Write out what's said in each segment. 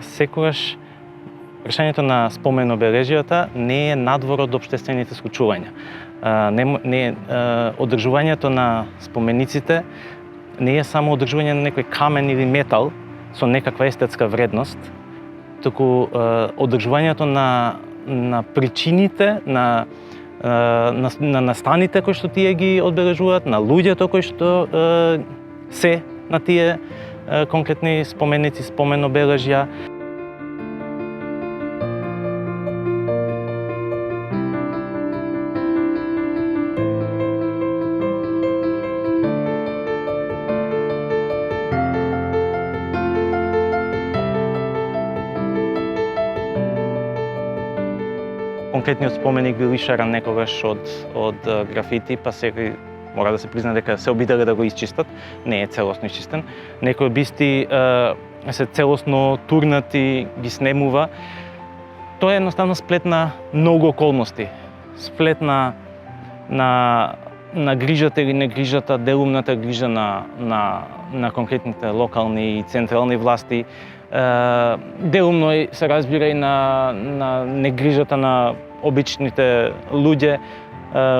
Секогаш прашањето на спомен обележјата не е надвор од општествените случувања. Одржувањето на спомениците не е само одржување на некој камен или метал со некаква естетска вредност, туку одржувањето на причините, на настаните кои што тие ги одбележуваат, на луѓето кои што се на тие конкретни споменици, спомен обележја. Конкретниот споменик бил ишаран некогаш од графити, па секој мора да се призна дека се обиделе да го исчистат, не е целосно исчистен. Некои бисти се целосно турнати, ги снемува. Тоа е едноставно сплет на многу околности. Сплет на грижата или негрижата, делумната грижа на конкретните локални и централни власти. Делумно се разбира и на негрижата на обичните луѓе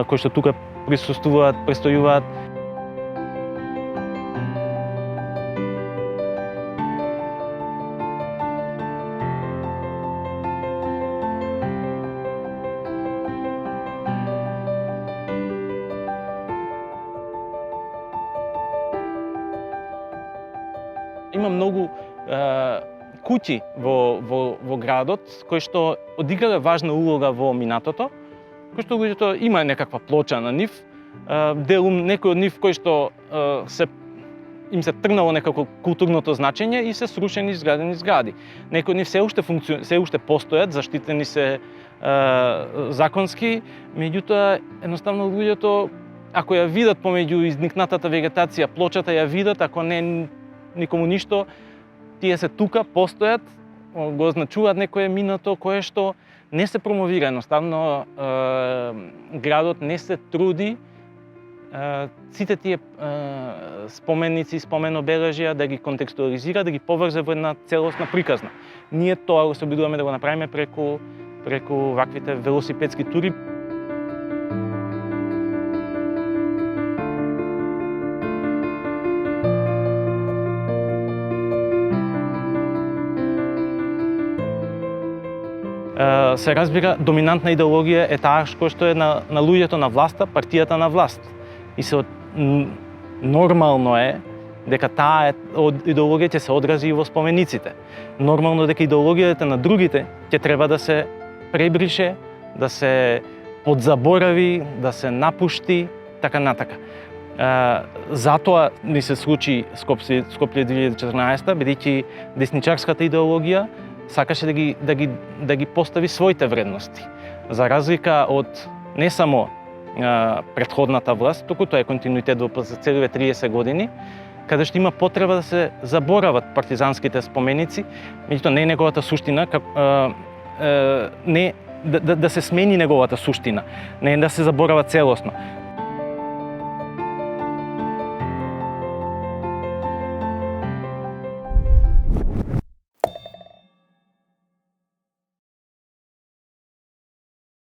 кои што тука присуствуваат, престојуваат. Има многу куќи во градот кои што одиграле важна улога во минатото, кои што луѓето има некаква плоча на нив, некои од нив кои што им се тргнало некако културното значење и се срушени изградени згради. Некои од нив се уште постојат, заштитени се законски, меѓутоа едноставно луѓето ако ја видат помеѓу изникнатата вегетација, плочата ја видат, ако не никому ништо, тие се тука, постојат, го означуваат некое минато кое што не се промовира, едноставно градот не се труди сите тие споменици, спомен обележја да ги контекстуализира, да ги поврзе во една целосна приказна. Ние тоа го се обидуваме да го направиме преку ваквите велосипедски тури. Се разбира, доминантна идеологија е таа што е на луѓето на власта, партијата на власт. И нормално е дека таа идеологија ќе се одрази и во спомениците. Нормално дека идеологијата на другите ќе треба да се пребрише, да се подзаборави, да се напушти, така натака. Затоа ни се случи Скопје 2014, бидејќи десничарската идеологија сакаше да ги постави своите вредности. За разлика од не само претходната власт, туку тоа е континуитет во целиве 30 години, каде што има потреба да се заборават партизанските споменици, меѓутоа не е неговата суштина, да се смени неговата суштина, не да се заборава целосно.